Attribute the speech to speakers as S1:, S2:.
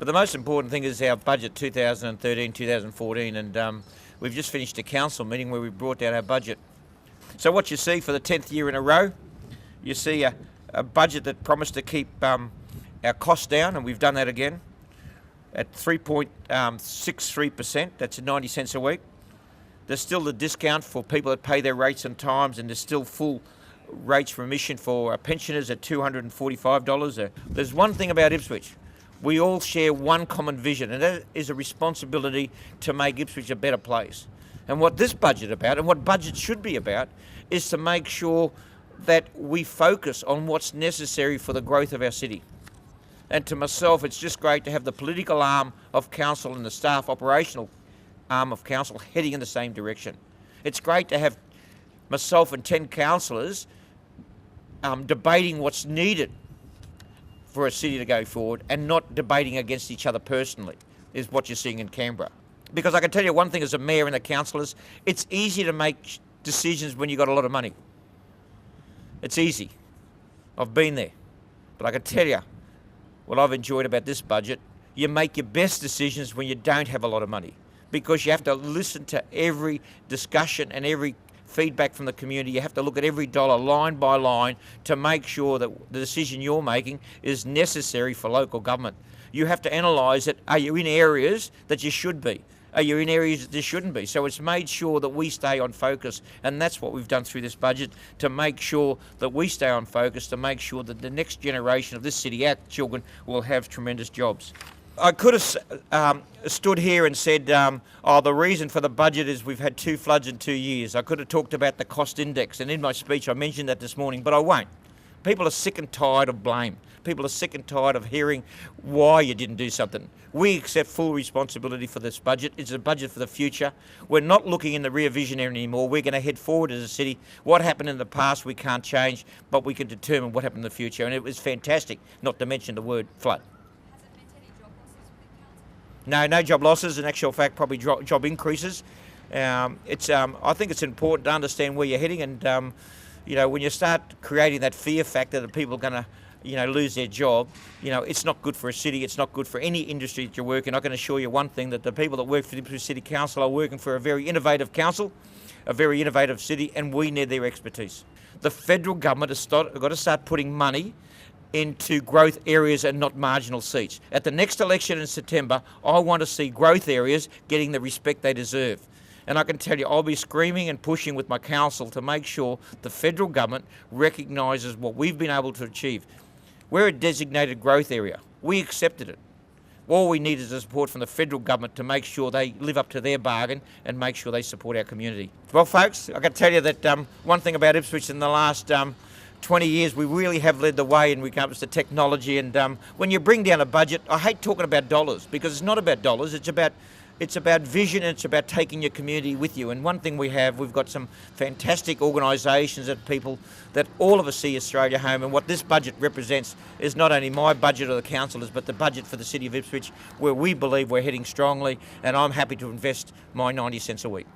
S1: But the most important thing is our budget 2013-2014, and we've just finished a council meeting where we brought out our budget. So what you see for the 10th year in a row, you see a budget that promised to keep our costs down, and we've done that again at 3.63%. That's 90 cents a week. There's still the discount for people that pay their rates on times, and there's still full rates for admission for pensioners at $245. There's one thing about Ipswich. We all share one common vision, and that is a responsibility to make Ipswich a better place. And what this budget is about, and what budget should be about, is to make sure that we focus on what's necessary for the growth of our city. And to myself, it's just great to have the political arm of council and the staff operational arm of council heading in the same direction. It's great to have myself and 10 councillors debating what's needed for a city to go forward, and not debating against each other personally, is what you're seeing in Canberra. Because I can tell you one thing as a mayor and the councillors, it's easy to make decisions when you've got a lot of money. It's easy. I've been there. But I can tell you what I've enjoyed about this budget, you make your best decisions when you don't have a lot of money, because you have to listen to every discussion and every feedback from the community. You have to look at every dollar line by line to make sure that the decision you're making is necessary for local government. You have to analyse it. Are you in areas that you should be? Are you in areas that you shouldn't be? So it's made sure that we stay on focus, and that's what we've done through this budget, to make sure that we stay on focus, to make sure that the next generation of this city, our children, will have tremendous jobs. I could have stood here and said, the reason for the budget is we've had 2 floods in 2 years. I could have talked about the cost index, and in my speech I mentioned that this morning, but I won't. People are sick and tired of blame. People are sick and tired of hearing why you didn't do something. We accept full responsibility for this budget. It's a budget for the future. We're not looking in the rear vision anymore. We're going to head forward as a city. What happened in the past we can't change, but we can determine what happened in the future, and it was fantastic, not to mention the word flood. No job losses. In actual fact, probably job increases. I think it's important to understand where you're heading, and when you start creating that fear factor that people are going to lose their job, it's not good for a city. It's not good for any industry that you work in. I can assure you one thing, that the people that work for the Ipswich City Council are working for a very innovative council, a very innovative city, and we need their expertise. The federal government has got to start putting money into growth areas and not marginal seats. At the next election in September, I want to see growth areas getting the respect they deserve. And I can tell you, I'll be screaming and pushing with my council to make sure the federal government recognises what we've been able to achieve. We're a designated growth area. We accepted it. All we need is the support from the federal government to make sure they live up to their bargain and make sure they support our community. Well, folks, I can tell you that one thing about Ipswich in the last 20 years, we really have led the way in regards to technology. And when you bring down a budget, I hate talking about dollars, because it's not about dollars. It's about vision, and it's about taking your community with you. And one thing we've got some fantastic organisations and people that all of us see Australia home. And what this budget represents is not only my budget or the councillors, but the budget for the city of Ipswich, where we believe we're heading strongly. And I'm happy to invest my 90 cents a week.